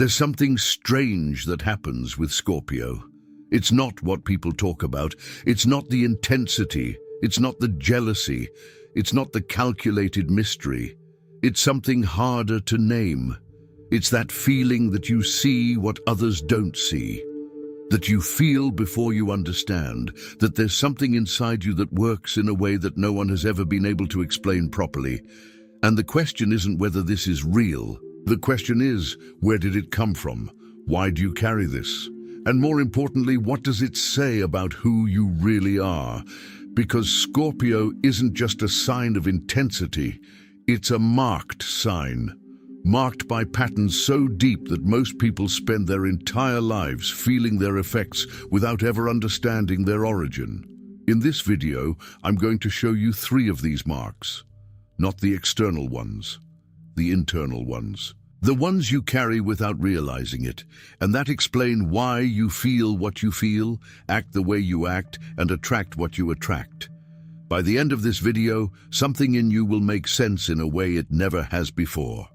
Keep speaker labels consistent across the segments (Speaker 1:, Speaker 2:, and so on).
Speaker 1: There's something strange that happens with Scorpio. It's not what people talk about. It's not the intensity. It's not the jealousy. It's not the calculated mystery. It's something harder to name. It's that feeling that you see what others don't see, that you feel before you understand, that there's something inside you that works in a way that no one has ever been able to explain properly. And the question isn't whether this is real. The question is, where did it come from? Why do you carry this? And more importantly, what does it say about who you really are? Because Scorpio isn't just a sign of intensity, it's a marked sign. Marked by patterns so deep that most people spend their entire lives feeling their effects without ever understanding their origin. In this video, I'm going to show you 3 of these marks. Not the external ones, the internal ones. The ones you carry without realizing it, and that explain why you feel what you feel, act the way you act, and attract what you attract. By the end of this video, something in you will make sense in a way it never has before.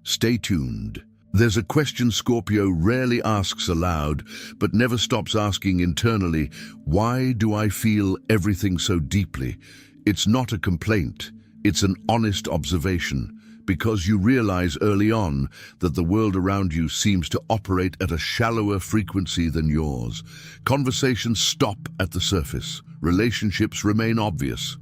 Speaker 1: Stay tuned. There's a question Scorpio rarely asks aloud, but never stops asking internally: why do I feel everything so deeply? It's not a complaint, it's an honest observation, because you realize early on that the world around you seems to operate at a shallower frequency than yours. Conversations stop at the surface. Relationships remain obvious.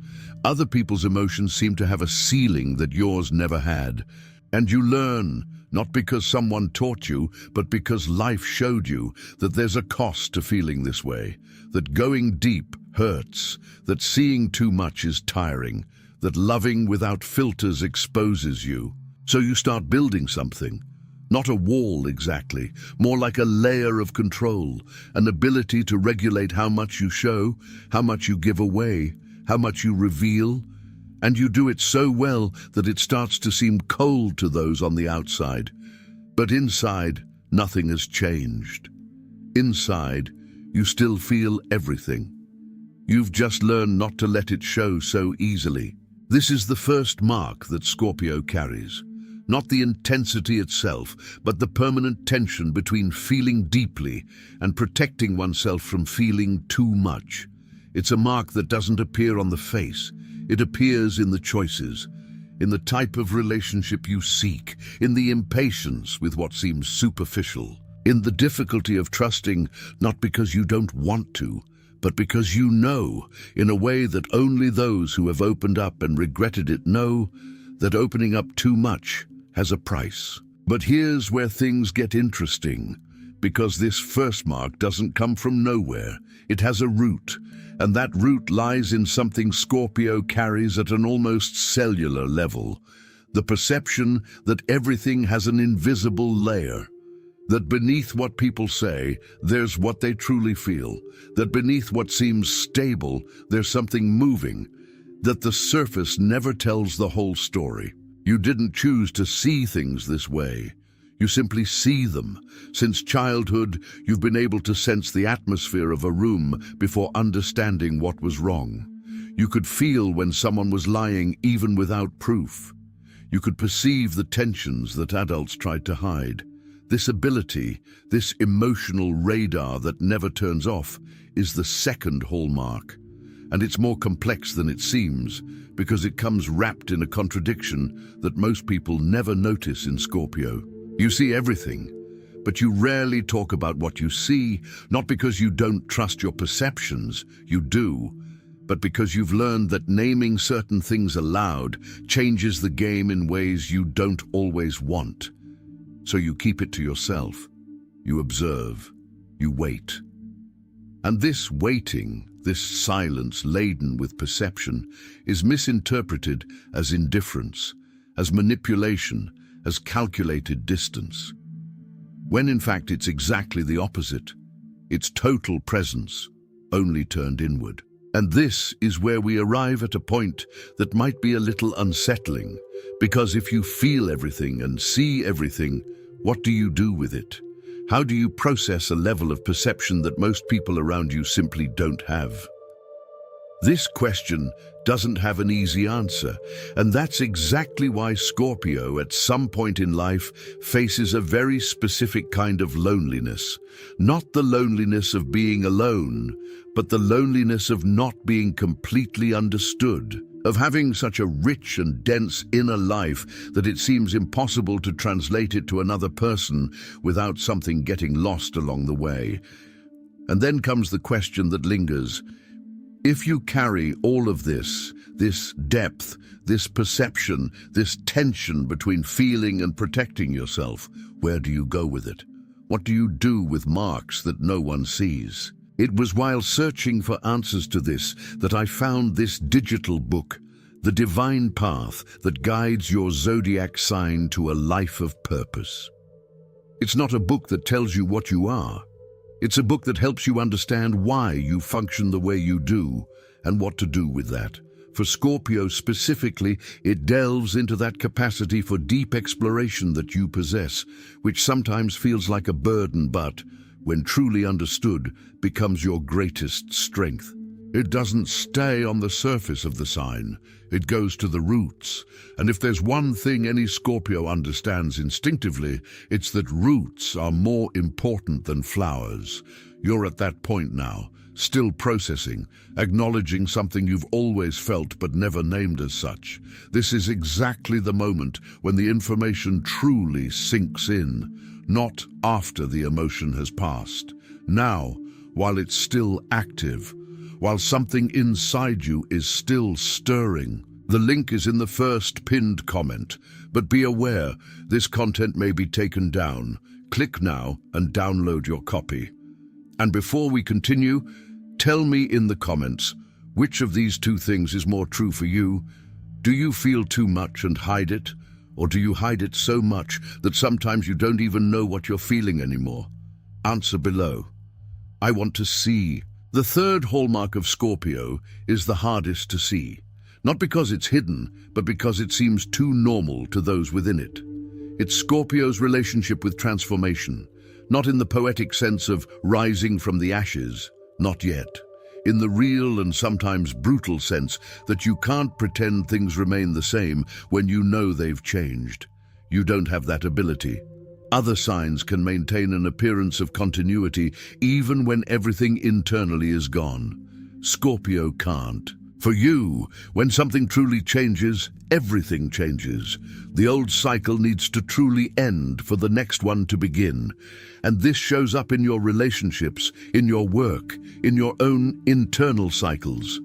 Speaker 1: Other people's emotions seem to have a ceiling that yours never had. And you learn, not because someone taught you, but because life showed you, that there's a cost to feeling this way, that going deep hurts, that seeing too much is tiring, that loving without filters exposes you. So you start building something. Not a wall exactly, more like a layer of control, an ability to regulate how much you show, how much you give away, how much you reveal. And you do it so well that it starts to seem cold to those on the outside. But inside, nothing has changed. Inside, you still feel everything. You've just learned not to let it show so easily. This is the first mark that Scorpio carries. Not the intensity itself, but the permanent tension between feeling deeply and protecting oneself from feeling too much. It's a mark that doesn't appear on the face. It appears in the choices, in the type of relationship you seek, in the impatience with what seems superficial, in the difficulty of trusting not because you don't want to, but because you know, in a way that only those who have opened up and regretted it know, that opening up too much has a price. But here's where things get interesting, because this first mark doesn't come from nowhere. It has a root, and that root lies in something Scorpio carries at an almost cellular level. The perception that everything has an invisible layer. That beneath what people say, there's what they truly feel. That beneath what seems stable, there's something moving. That the surface never tells the whole story. You didn't choose to see things this way. You simply see them. Since childhood, you've been able to sense the atmosphere of a room before understanding what was wrong. You could feel when someone was lying even without proof. You could perceive the tensions that adults tried to hide. This ability, this emotional radar that never turns off, is the second hallmark. And it's more complex than it seems, because it comes wrapped in a contradiction that most people never notice in Scorpio. You see everything, but you rarely talk about what you see, not because you don't trust your perceptions, you do, but because you've learned that naming certain things aloud changes the game in ways you don't always want. So you keep it to yourself, you observe, you wait. And this waiting, this silence laden with perception, is misinterpreted as indifference, as manipulation, as calculated distance. When in fact it's exactly the opposite. It's total presence, only turned inward. And this is where we arrive at a point that might be a little unsettling, because if you feel everything and see everything, what do you do with it? How do you process a level of perception that most people around you simply don't have? This question doesn't have an easy answer, and that's exactly why Scorpio at some point in life faces a very specific kind of loneliness. Not the loneliness of being alone, but the loneliness of not being completely understood, of having such a rich and dense inner life that it seems impossible to translate it to another person without something getting lost along the way. And then comes the question that lingers. If you carry all of this depth, this perception, this tension between feeling and protecting yourself, where do you go with it? What do you do with marks that no one sees? It was while searching for answers to this that I found this digital book, The Divine Path That Guides Your Zodiac Sign to a Life of Purpose. It's not a book that tells you what you are. It's a book that helps you understand why you function the way you do and what to do with that. For Scorpio specifically, it delves into that capacity for deep exploration that you possess, which sometimes feels like a burden but, when truly understood, becomes your greatest strength. It doesn't stay on the surface of the sign. It goes to the roots. And if there's one thing any Scorpio understands instinctively, it's that roots are more important than flowers. You're at that point now, still processing, acknowledging something you've always felt but never named as such. This is exactly the moment when the information truly sinks in, not after the emotion has passed. Now, while it's still active, while something inside you is still stirring. The link is in the first pinned comment, but be aware, this content may be taken down. Click now and download your copy. And before we continue, tell me in the comments, which of these two things is more true for you? Do you feel too much and hide it? Or do you hide it so much that sometimes you don't even know what you're feeling anymore? Answer below. I want to see. The third hallmark of Scorpio is the hardest to see. Not because it's hidden, but because it seems too normal to those within it. It's Scorpio's relationship with transformation, not in the poetic sense of rising from the ashes, not yet. In the real and sometimes brutal sense that you can't pretend things remain the same when you know they've changed. You don't have that ability. Other signs can maintain an appearance of continuity even when everything internally is gone. Scorpio can't. For you, when something truly changes, everything changes. The old cycle needs to truly end for the next one to begin. And this shows up in your relationships, in your work, in your own internal cycles.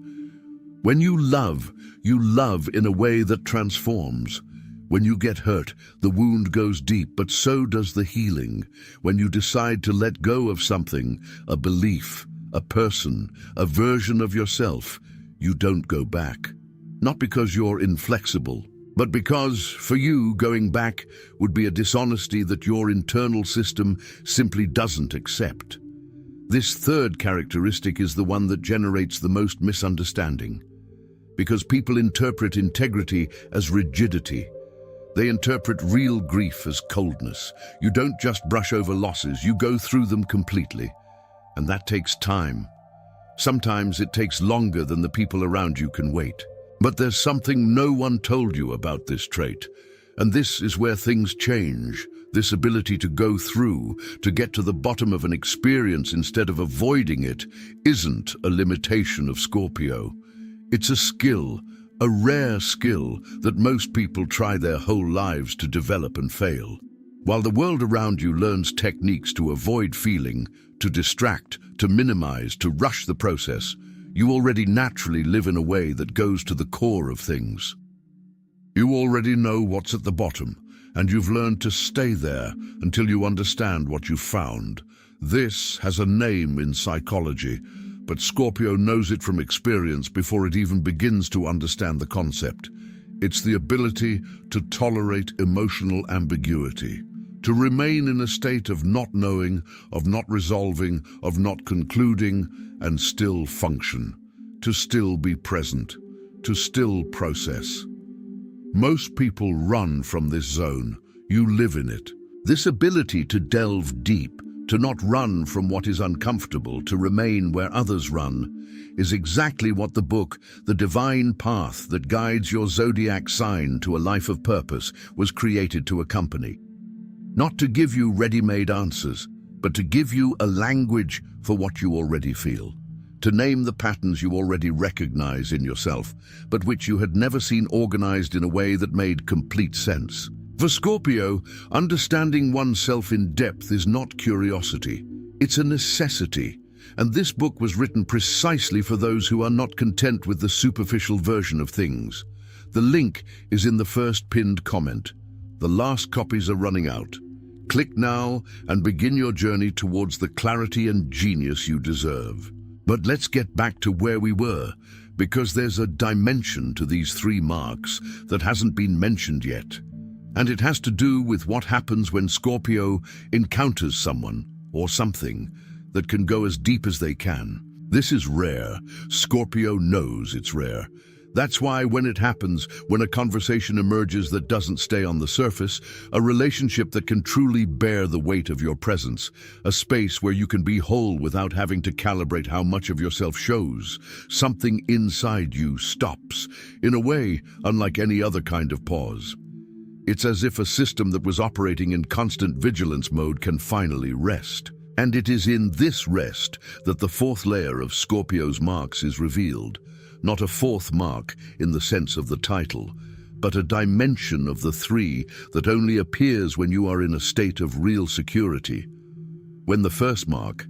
Speaker 1: When you love in a way that transforms. When you get hurt, the wound goes deep, but so does the healing. When you decide to let go of something, a belief, a person, a version of yourself, you don't go back. Not because you're inflexible, but because, for you, going back would be a dishonesty that your internal system simply doesn't accept. This third characteristic is the one that generates the most misunderstanding. Because people interpret integrity as rigidity. They interpret real grief as coldness. You don't just brush over losses, you go through them completely. And that takes time. Sometimes it takes longer than the people around you can wait. But there's something no one told you about this trait. And this is where things change. This ability to go through, to get to the bottom of an experience instead of avoiding it, isn't a limitation of Scorpio. It's a skill. A rare skill that most people try their whole lives to develop and fail. While the world around you learns techniques to avoid feeling, to distract, to minimize, to rush the process, you already naturally live in a way that goes to the core of things. You already know what's at the bottom, and you've learned to stay there until you understand what you've found. This has a name in psychology, but Scorpio knows it from experience before it even begins to understand the concept. It's the ability to tolerate emotional ambiguity, to remain in a state of not knowing, of not resolving, of not concluding, and still function, to still be present, to still process. Most people run from this zone. You live in it. This ability to delve deep, to not run from what is uncomfortable, to remain where others run, is exactly what the book, The Divine Path That Guides Your Zodiac Sign to a Life of Purpose, was created to accompany. Not to give you ready-made answers, but to give you a language for what you already feel. To name the patterns you already recognize in yourself, but which you had never seen organized in a way that made complete sense. For Scorpio, understanding oneself in depth is not curiosity, it's a necessity. And this book was written precisely for those who are not content with the superficial version of things. The link is in the first pinned comment. The last copies are running out. Click now and begin your journey towards the clarity and genius you deserve. But let's get back to where we were, because there's a dimension to these 3 marks that hasn't been mentioned yet. And it has to do with what happens when Scorpio encounters someone or something that can go as deep as they can. This is rare. Scorpio knows it's rare. That's why when it happens, when a conversation emerges that doesn't stay on the surface, a relationship that can truly bear the weight of your presence, a space where you can be whole without having to calibrate how much of yourself shows, something inside you stops, in a way unlike any other kind of pause. It's as if a system that was operating in constant vigilance mode can finally rest. And it is in this rest that the 4th layer of Scorpio's marks is revealed. Not a 4th mark in the sense of the title, but a dimension of the 3 that only appears when you are in a state of real security. When the 1st mark,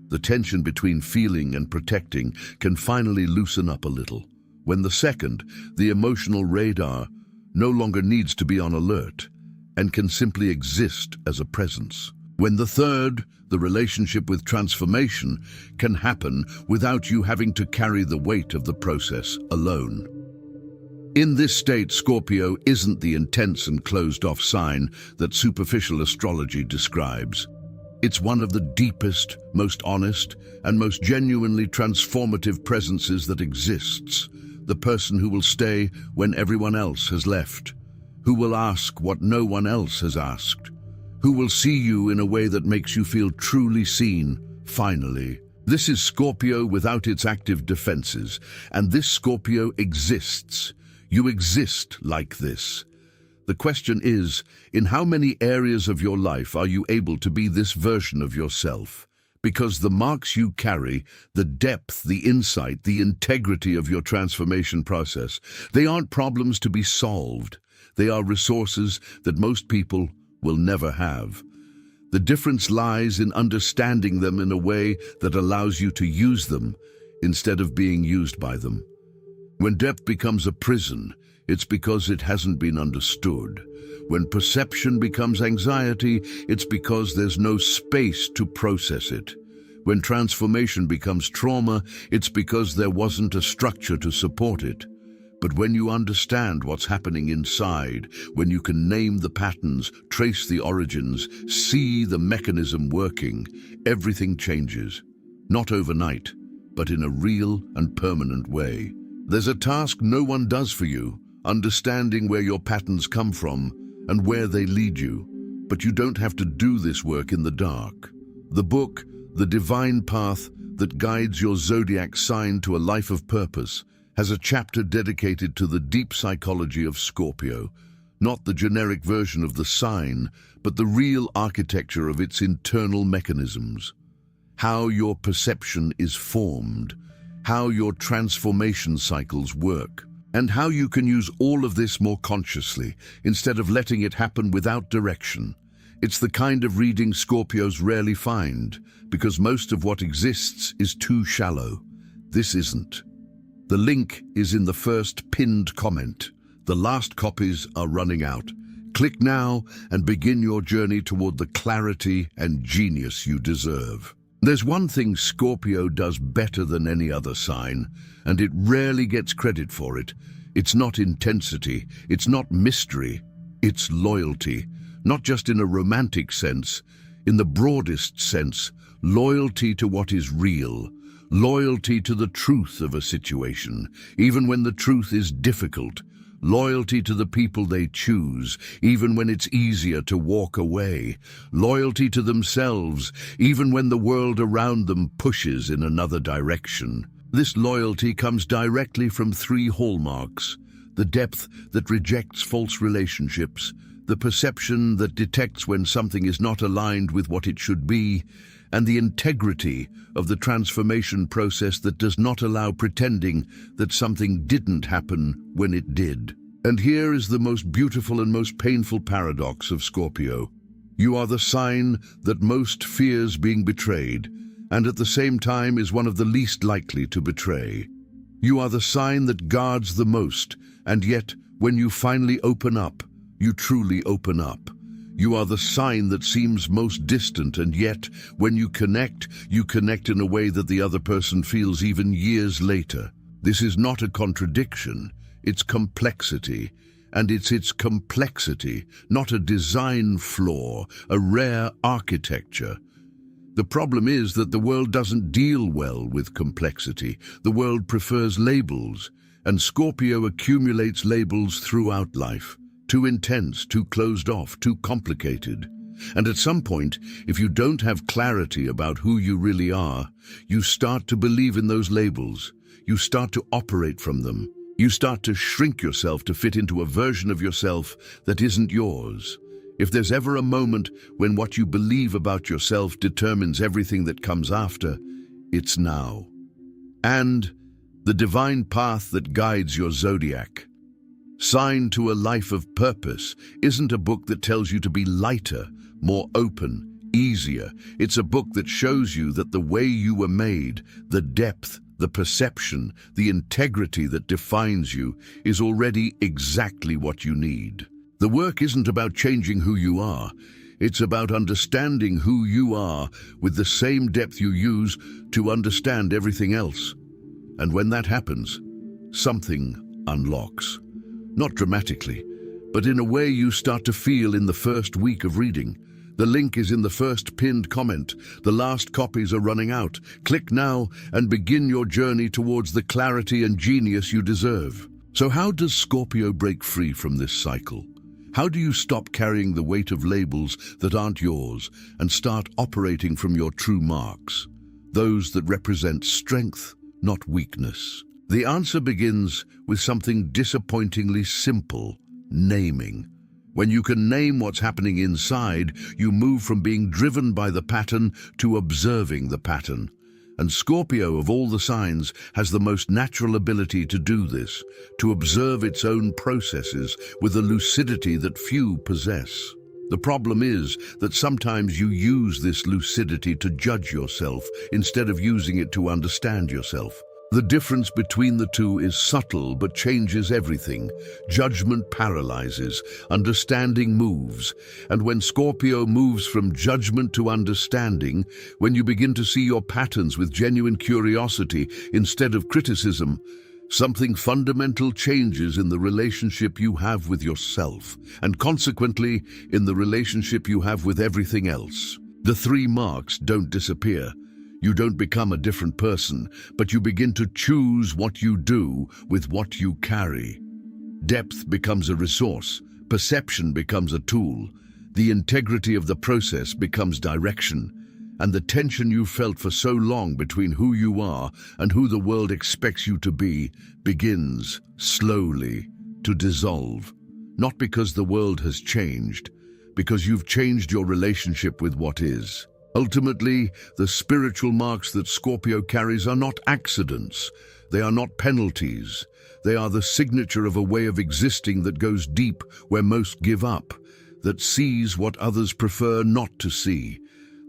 Speaker 1: the tension between feeling and protecting, can finally loosen up a little. When the 2nd, the emotional radar, no longer needs to be on alert and can simply exist as a presence. When the 3rd, the relationship with transformation, can happen without you having to carry the weight of the process alone. In this state, Scorpio isn't the intense and closed-off sign that superficial astrology describes. It's one of the deepest, most honest, and most genuinely transformative presences that exists. The person who will stay when everyone else has left, who will ask what no one else has asked, who will see you in a way that makes you feel truly seen, finally. This is Scorpio without its active defenses, and this Scorpio exists. You exist like this. The question is, in how many areas of your life are you able to be this version of yourself? Because the marks you carry, the depth, the insight, the integrity of your transformation process, they aren't problems to be solved. They are resources that most people will never have. The difference lies in understanding them in a way that allows you to use them instead of being used by them. When depth becomes a prison, it's because it hasn't been understood. When perception becomes anxiety, it's because there's no space to process it. When transformation becomes trauma, it's because there wasn't a structure to support it. But when you understand what's happening inside, when you can name the patterns, trace the origins, see the mechanism working, everything changes. Not overnight, but in a real and permanent way. There's a task no one does for you, understanding where your patterns come from and where they lead you. But you don't have to do this work in the dark. The book, The Divine Path That Guides Your Zodiac Sign to a Life of Purpose, has a chapter dedicated to the deep psychology of Scorpio, not the generic version of the sign, but the real architecture of its internal mechanisms. How your perception is formed, how your transformation cycles work, and how you can use all of this more consciously, instead of letting it happen without direction. It's the kind of reading Scorpios rarely find, because most of what exists is too shallow. This isn't. The link is in the first pinned comment. The last copies are running out. Click now and begin your journey toward the clarity and genius you deserve. There's one thing Scorpio does better than any other sign, and it rarely gets credit for it. It's not intensity, it's not mystery, it's loyalty. Not just in a romantic sense, in the broadest sense, loyalty to what is real, loyalty to the truth of a situation, even when the truth is difficult, Loyalty to the people they choose, even when it's easier to walk away. Loyalty to themselves, even when the world around them pushes in another direction. This loyalty comes directly from three hallmarks: the depth that rejects false relationships, the perception that detects when something is not aligned with what it should be, and the integrity of the transformation process that does not allow pretending that something didn't happen when it did. And here is the most beautiful and most painful paradox of Scorpio. You are the sign that most fears being betrayed, and at the same time is one of the least likely to betray. You are the sign that guards the most, and yet, when you finally open up, you truly open up. You are the sign that seems most distant, and yet, when you connect in a way that the other person feels even years later. This is not a contradiction, it's complexity. And it's its complexity, not a design flaw, a rare architecture. The problem is that the world doesn't deal well with complexity. The world prefers labels, and Scorpio accumulates labels throughout life. Too intense, too closed off, too complicated. And at some point, if you don't have clarity about who you really are, you start to believe in those labels. You start to operate from them. You start to shrink yourself to fit into a version of yourself that isn't yours. If there's ever a moment when what you believe about yourself determines everything that comes after, it's now. And the divine path that guides your zodiac, Sign to a Life of Purpose, isn't a book that tells you to be lighter, more open, easier. It's a book that shows you that the way you were made, the depth, the perception, the integrity that defines you, is already exactly what you need. The work isn't about changing who you are. It's about understanding who you are with the same depth you use to understand everything else. And when that happens, something unlocks. Not dramatically, but in a way you start to feel in the first week of reading. The link is in the first pinned comment. The last copies are running out. Click now and begin your journey towards the clarity and genius you deserve. So how does Scorpio break free from this cycle? How do you stop carrying the weight of labels that aren't yours and start operating from your true marks? Those that represent strength, not weakness. The answer begins with something disappointingly simple: naming. When you can name what's happening inside, you move from being driven by the pattern to observing the pattern. And Scorpio, of all the signs, has the most natural ability to do this, to observe its own processes with a lucidity that few possess. The problem is that sometimes you use this lucidity to judge yourself instead of using it to understand yourself. The difference between the two is subtle but changes everything. Judgment paralyzes, understanding moves. And when Scorpio moves from judgment to understanding, when you begin to see your patterns with genuine curiosity instead of criticism, something fundamental changes in the relationship you have with yourself, and consequently in the relationship you have with everything else. The three marks don't disappear. You don't become a different person, but you begin to choose what you do with what you carry. Depth becomes a resource, perception becomes a tool, the integrity of the process becomes direction, and the tension you felt for so long between who you are and who the world expects you to be begins, slowly, to dissolve. Not because the world has changed, because you've changed your relationship with what is. Ultimately, the spiritual marks that Scorpio carries are not accidents. They are not penalties. They are the signature of a way of existing that goes deep where most give up, that sees what others prefer not to see,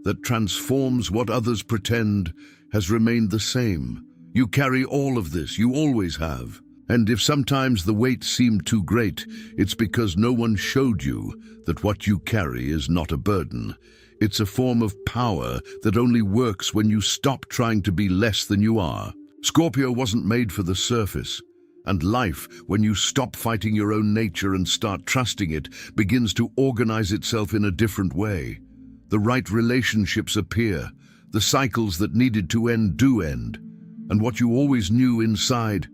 Speaker 1: that transforms what others pretend has remained the same. You carry all of this, you always have. And if sometimes the weight seemed too great, it's because no one showed you that what you carry is not a burden. It's a form of power that only works when you stop trying to be less than you are. Scorpio wasn't made for the surface, and life, when you stop fighting your own nature and start trusting it, begins to organize itself in a different way. The right relationships appear, the cycles that needed to end do end, and what you always knew inside,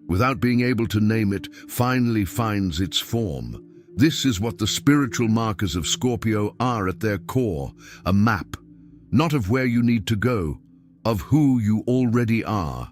Speaker 1: without being able to name it, finally finds its form. This is what the spiritual markers of Scorpio are at their core, a map, not of where you need to go, of who you already are.